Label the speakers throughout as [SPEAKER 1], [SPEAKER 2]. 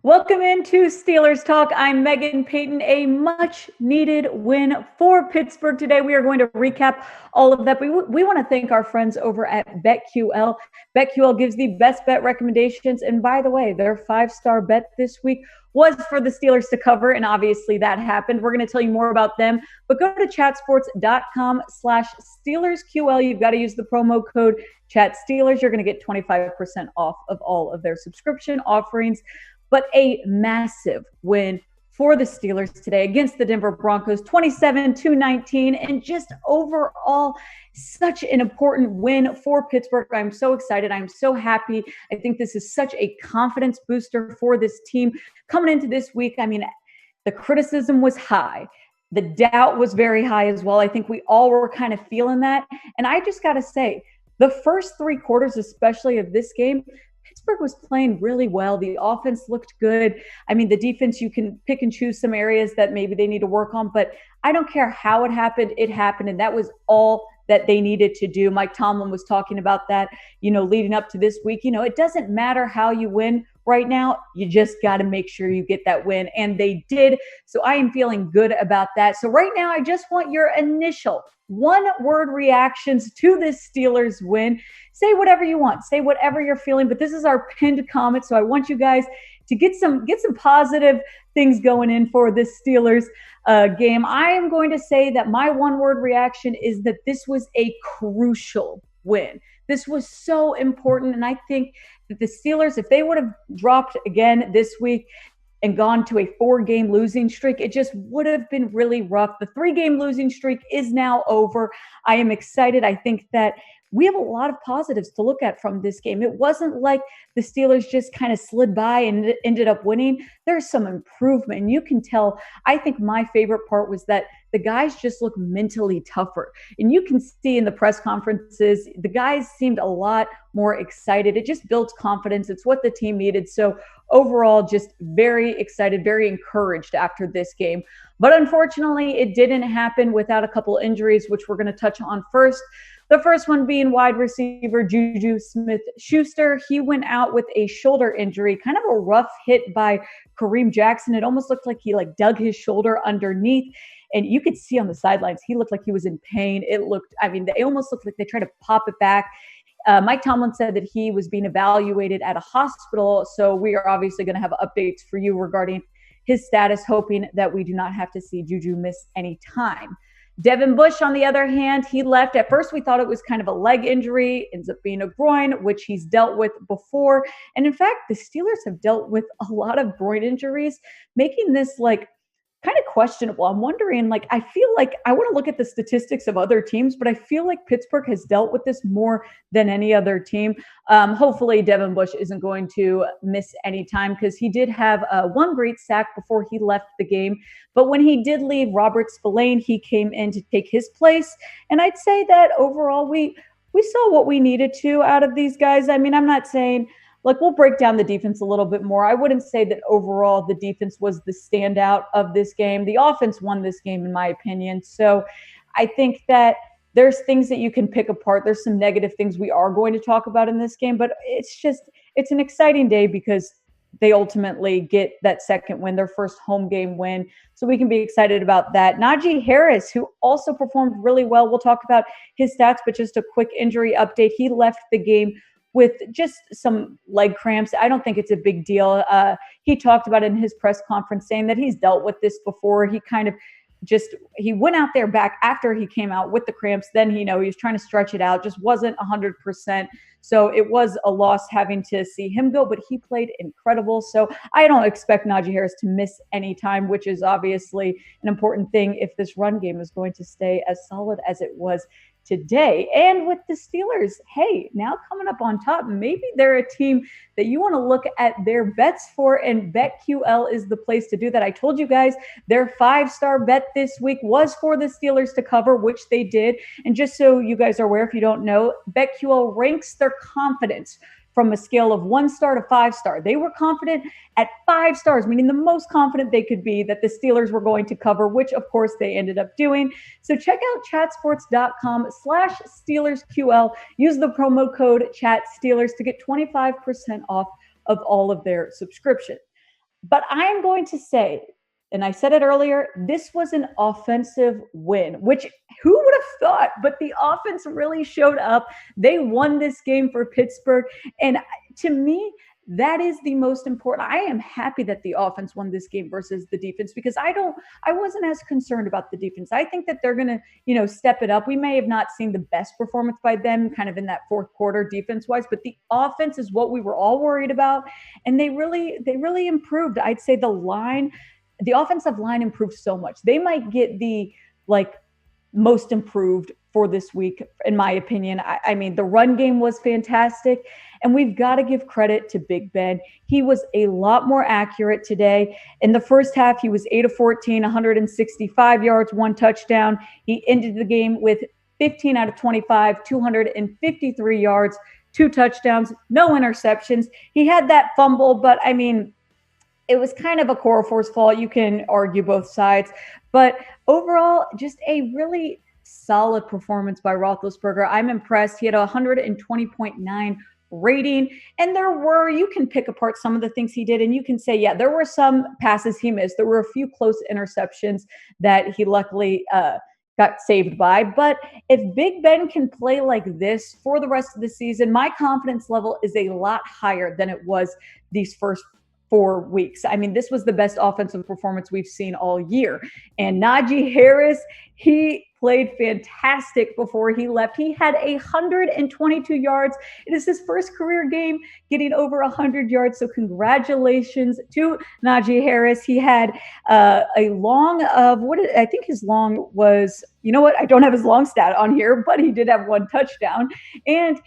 [SPEAKER 1] Welcome into Steelers Talk. I'm Megan Payton. A much needed win for Pittsburgh today. We are going to recap all of that. We want to thank our friends over at BetQL. BetQL gives the best bet recommendations. And by the way, their 5-star bet this week was for the Steelers to cover. And obviously that happened. We're going to tell you more about them. But go to chatsports.com/SteelersQL. You've got to use the promo code ChatSteelers. You're going to get 25% off of all of their subscription offerings. But a massive win for the Steelers today against the Denver Broncos, 27-19, and just overall such an important win for Pittsburgh. I'm so excited. I'm so happy. I think this is such a confidence booster for this team coming into this week. I mean, the criticism was high. The doubt was very high as well. I think we all were kind of feeling that. And I just got to say, the first 3 quarters, especially of this game, Pittsburgh was playing really well. The offense looked good. I mean, the defense, you can pick and choose some areas that maybe they need to work on, but I don't care how it happened. It happened, and that was all that they needed to do. Mike Tomlin was talking about that, leading up to this week. It doesn't matter how you win right now. You just got to make sure you get that win, and they did. So I am feeling good about that. So right now, I just want your initial one-word reactions to this Steelers win. Say whatever you want. Say whatever you're feeling, but this is our pinned comment, so I want you guys to get some positive things going in for this Steelers game. I am going to say that my one-word reaction is that this was a crucial win. This was so important, and I think that the Steelers, if they would have dropped again this week and gone to a 4-game losing streak, it just would have been really rough. The 3-game losing streak is now over. I am excited. I think that we have a lot of positives to look at from this game. It wasn't like the Steelers just kind of slid by and ended up winning. There's some improvement. And you can tell, I think my favorite part was that the guys just look mentally tougher. And you can see in the press conferences, the guys seemed a lot more excited. It just builds confidence. It's what the team needed. So overall, just very excited, very encouraged after this game. But unfortunately, it didn't happen without a couple injuries, which we're going to touch on first. The first one being wide receiver Juju Smith-Schuster. He went out with a shoulder injury, kind of a rough hit by Kareem Jackson. It almost looked like he dug his shoulder underneath. And you could see on the sidelines, he looked like he was in pain. They almost looked like they tried to pop it back. Mike Tomlin said that he was being evaluated at a hospital. So we are obviously going to have updates for you regarding his status, hoping that we do not have to see Juju miss any time. Devin Bush, on the other hand, he left. At first, we thought it was kind of a leg injury, ends up being a groin, which he's dealt with before. And in fact, the Steelers have dealt with a lot of groin injuries, making this kind of questionable. I'm wondering, I feel like I want to look at the statistics of other teams, but I feel like Pittsburgh has dealt with this more than any other team. Hopefully Devin Bush isn't going to miss any time, because he did have one great sack before he left the game. But when he did leave, Robert Spillane, he came in to take his place. And I'd say that overall we saw what we needed to out of these guys. I mean, I'm not saying we'll break down the defense a little bit more. I wouldn't say that overall the defense was the standout of this game. The offense won this game, in my opinion. So I think that there's things that you can pick apart. There's some negative things we are going to talk about in this game, but it's an exciting day because they ultimately get that second win, their first home game win. So we can be excited about that. Najee Harris, who also performed really well. We'll talk about his stats, but just a quick injury update. He left the game with just some leg cramps. I don't think it's a big deal. He talked about it in his press conference, saying that he's dealt with this before. He went out there back after he came out with the cramps. Then he was trying to stretch it out, just wasn't 100%. So it was a loss having to see him go, but he played incredible. So I don't expect Najee Harris to miss any time, which is obviously an important thing if this run game is going to stay as solid as it was today. And with the Steelers, hey, now coming up on top, maybe they're a team that you want to look at their bets for, and BetQL is the place to do that. I told you guys their 5-star bet this week was for the Steelers to cover, which they did. And just so you guys are aware, if you don't know, BetQL ranks their confidence from a scale of 1 star to 5 star. They were confident at 5 stars, meaning the most confident they could be that the Steelers were going to cover, which of course they ended up doing. So check out chatsports.com/SteelersQL. Use the promo code ChatSteelers to get 25% off of all of their subscription. But I am going to say, and I said it earlier, this was an offensive win, which who would have thought? But the offense really showed up. They won this game for Pittsburgh. And to me, that is the most important. I am happy that the offense won this game versus the defense, because I wasn't as concerned about the defense. I think that they're going to, step it up. We may have not seen the best performance by them kind of in that fourth quarter defense wise, but the offense is what we were all worried about. And they really improved. I'd say the offensive line improved so much. They might get the most improved for this week, in my opinion. I mean, the run game was fantastic, and we've got to give credit to Big Ben. He was a lot more accurate today. In the first half, he was 8 of 14, 165 yards, 1 touchdown. He ended the game with 15 out of 25, 253 yards, 2 touchdowns, no interceptions. He had that fumble, but I mean, it was kind of a Okorafor's fault. You can argue both sides. But overall, just a really solid performance by Roethlisberger. I'm impressed. He had a 120.9 rating. And you can pick apart some of the things he did, and you can say, yeah, there were some passes he missed. There were a few close interceptions that he luckily got saved by. But if Big Ben can play like this for the rest of the season, my confidence level is a lot higher than it was these first 4 weeks. I mean, this was the best offensive performance we've seen all year. And Najee Harris, he played fantastic before he left. He had 122 yards. It is his first career game getting over 100 yards. So congratulations to Najee Harris. He had a long of I think his long was, I don't have his long stat on here, but he did have 1 touchdown. And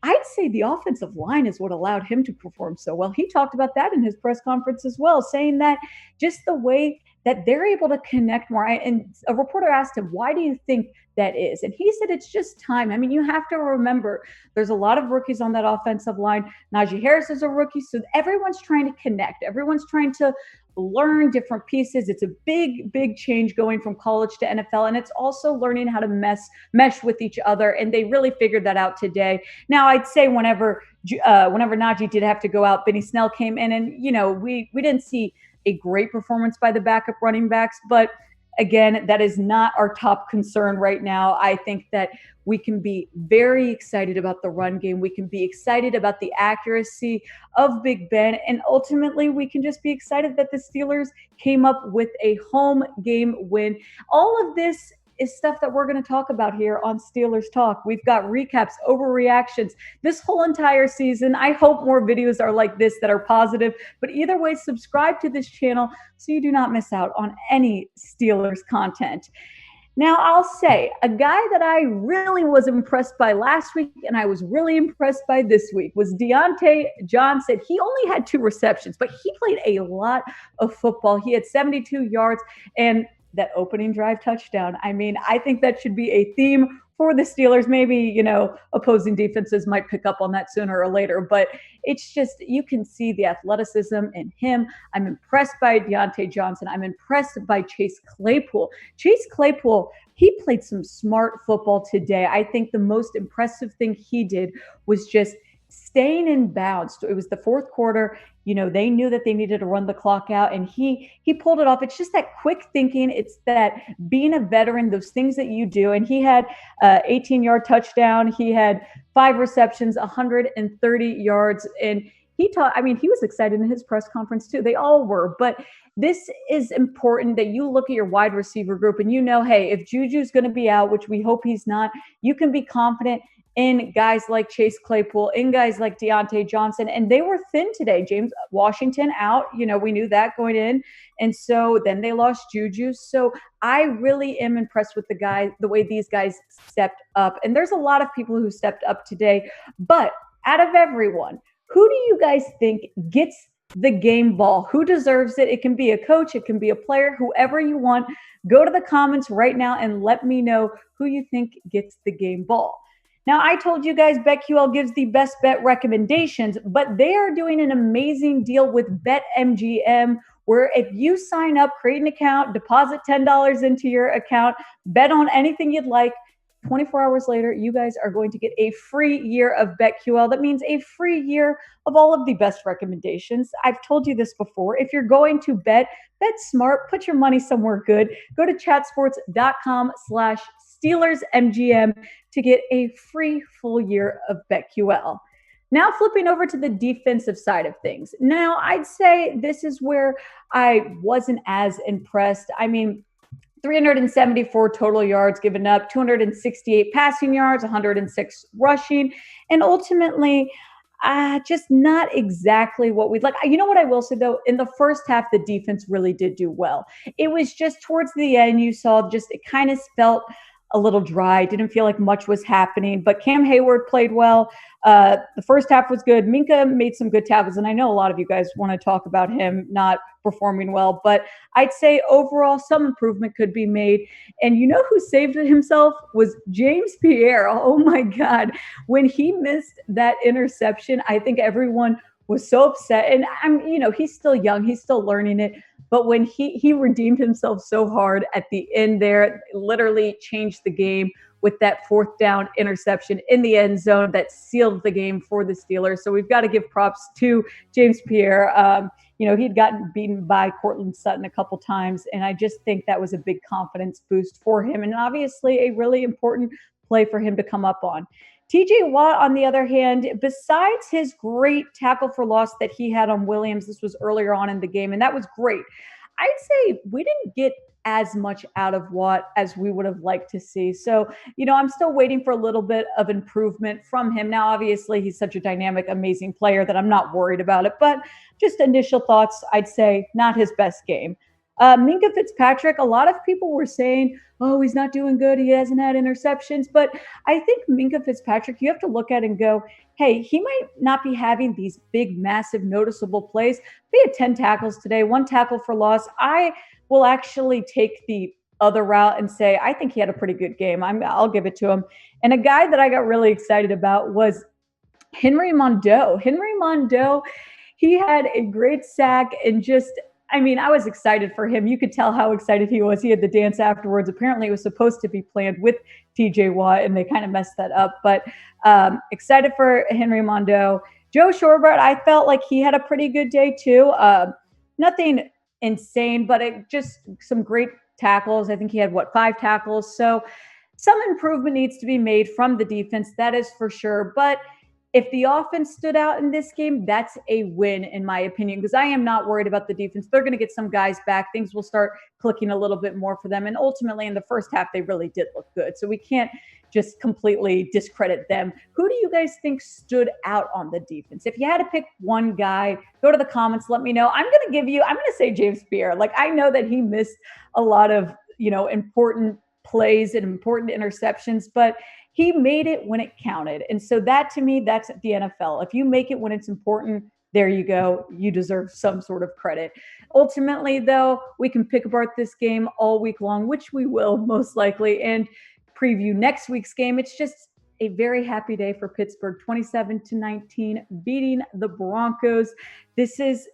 [SPEAKER 1] I'd say the offensive line is what allowed him to perform so well. He talked about that in his press conference as well, saying that just the way that they're able to connect more. And a reporter asked him, why do you think that is? And he said, it's just time. I mean, you have to remember there's a lot of rookies on that offensive line. Najee Harris is a rookie, so everyone's trying to connect. Everyone's trying to learn different pieces. It's a big, big change going from college to NFL. And it's also learning how to mesh with each other. And they really figured that out today. Now, I'd say whenever Najee did have to go out, Benny Snell came in, and, we didn't see a great performance by the backup running backs. But again, that is not our top concern right now. I think that we can be very excited about the run game. We can be excited about the accuracy of Big Ben. And ultimately, we can just be excited that the Steelers came up with a home game win. All of this is stuff that we're going to talk about here on Steelers Talk. We've got recaps, overreactions, this whole entire season. I hope more videos are like this that are positive. But either way, subscribe to this channel so you do not miss out on any Steelers content. Now, I'll say a guy that I really was impressed by last week and I was really impressed by this week was Diontae Johnson. He only had 2 receptions, but he played a lot of football. He had 72 yards and that opening drive touchdown. I mean, I think that should be a theme for the Steelers. Maybe, opposing defenses might pick up on that sooner or later, but it's just, you can see the athleticism in him. I'm impressed by Diontae Johnson. I'm impressed by Chase Claypool. Chase Claypool, he played some smart football today. I think the most impressive thing he did was just staying in bounds. It was the fourth quarter. They knew that they needed to run the clock out, and he pulled it off. It's just that quick thinking. It's that being a veteran, those things that you do. And he had 18-yard touchdown. He had 5 receptions, 130 yards. And he was excited in his press conference too. They all were. But this is important that you look at your wide receiver group and hey, if Juju's going to be out, which we hope he's not, you can be confident in guys like Chase Claypool, in guys like Diontae Johnson. And they were thin today. James Washington out, we knew that going in. And so then they lost Juju. So I really am impressed with the way these guys stepped up. And there's a lot of people who stepped up today. But out of everyone, who do you guys think gets the game ball? Who deserves it? It can be a coach. It can be a player, whoever you want. Go to the comments right now and let me know who you think gets the game ball. Now, I told you guys BetQL gives the best bet recommendations, but they are doing an amazing deal with BetMGM, where if you sign up, create an account, deposit $10 into your account, bet on anything you'd like, 24 hours later, you guys are going to get a free year of BetQL. That means a free year of all of the best recommendations. I've told you this before. If you're going to bet smart, put your money somewhere good. Go to chatsports.com/SteelersMGM to get a free full year of BetQL. Now flipping over to the defensive side of things. Now, I'd say this is where I wasn't as impressed. I mean, 374 total yards given up, 268 passing yards, 106 rushing, and ultimately, just not exactly what we'd like. You know what I will say, though? In the first half, the defense really did do well. It was just towards the end, you saw just it kind of felt a little dry. Didn't feel like much was happening, but Cam Hayward played well. The first half was good. Minkah made some good tackles, and I know a lot of you guys want to talk about him not performing well, but I'd say overall some improvement could be made. And you know who saved it himself was James Pierre. Oh my God. When he missed that interception, I think everyone was so upset. And he's still young. He's still learning it. But when he redeemed himself so hard at the end there, literally changed the game with that fourth down interception in the end zone that sealed the game for the Steelers. So we've got to give props to James Pierre. He'd gotten beaten by Cortland Sutton a couple times, and I just think that was a big confidence boost for him, and obviously a really important play for him to come up on. TJ Watt, on the other hand, besides his great tackle for loss that he had on Williams, this was earlier on in the game, and that was great. I'd say we didn't get as much out of Watt as we would have liked to see. So, I'm still waiting for a little bit of improvement from him. Now, obviously, he's such a dynamic, amazing player that I'm not worried about it. But just initial thoughts, I'd say not his best game. Minkah Fitzpatrick, a lot of people were saying, oh, he's not doing good. He hasn't had interceptions. But I think Minkah Fitzpatrick, you have to look at and go, hey, he might not be having these big, massive, noticeable plays. He had 10 tackles today, 1 tackle for loss. I will actually take the other route and say, I think he had a pretty good game. I'll give it to him. And a guy that I got really excited about was Henry Mondeaux. Henry Mondeaux, he had a great sack and I was excited for him. You could tell how excited he was. He had the dance afterwards. Apparently, it was supposed to be planned with TJ Watt, and they kind of messed that up. But excited for Henry Mondeaux. Joe Shorbert, I felt like he had a pretty good day too. Nothing insane, but just some great tackles. I think he had 5 tackles. So some improvement needs to be made from the defense. That is for sure. But if the offense stood out in this game, that's a win, in my opinion, because I am not worried about the defense. They're going to get some guys back. Things will start clicking a little bit more for them. And ultimately, in the first half, they really did look good. So we can't just completely discredit them. Who do you guys think stood out on the defense? If you had to pick one guy, go to the comments, let me know. I'm going to say James Pierre. I know that he missed a lot of, important plays and important interceptions, but he made it when it counted. And so that, to me, that's the NFL. If you make it when it's important, there you go. You deserve some sort of credit. Ultimately, though, we can pick apart this game all week long, which we will most likely, and preview next week's game. It's just a very happy day for Pittsburgh, 27-19, beating the Broncos. This is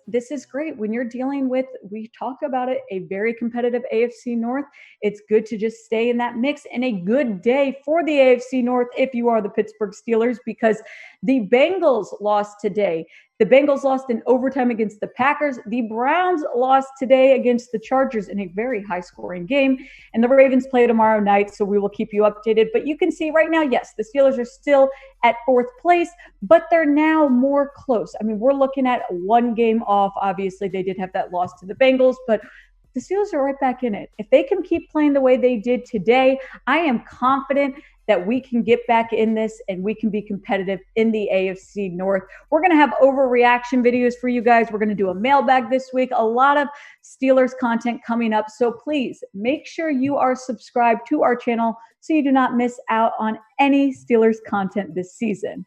[SPEAKER 1] great when you're dealing with, we talk about it, a very competitive AFC North. It's good to just stay in that mix, and a good day for the AFC North if you are the Pittsburgh Steelers, because the Bengals lost today. The Bengals lost in overtime against the Packers. The Browns lost today against the Chargers in a very high-scoring game. And the Ravens play tomorrow night, so we will keep you updated. But you can see right now, yes, the Steelers are still at 4th place, but they're now more close. We're looking at 1 game off. Obviously, they did have that loss to the Bengals, but the Steelers are right back in it. If they can keep playing the way they did today, I am confident that we can get back in this and we can be competitive in the AFC North. We're going to have overreaction videos for you guys. We're going to do a mailbag this week. A lot of Steelers content coming up. So please make sure you are subscribed to our channel so you do not miss out on any Steelers content this season.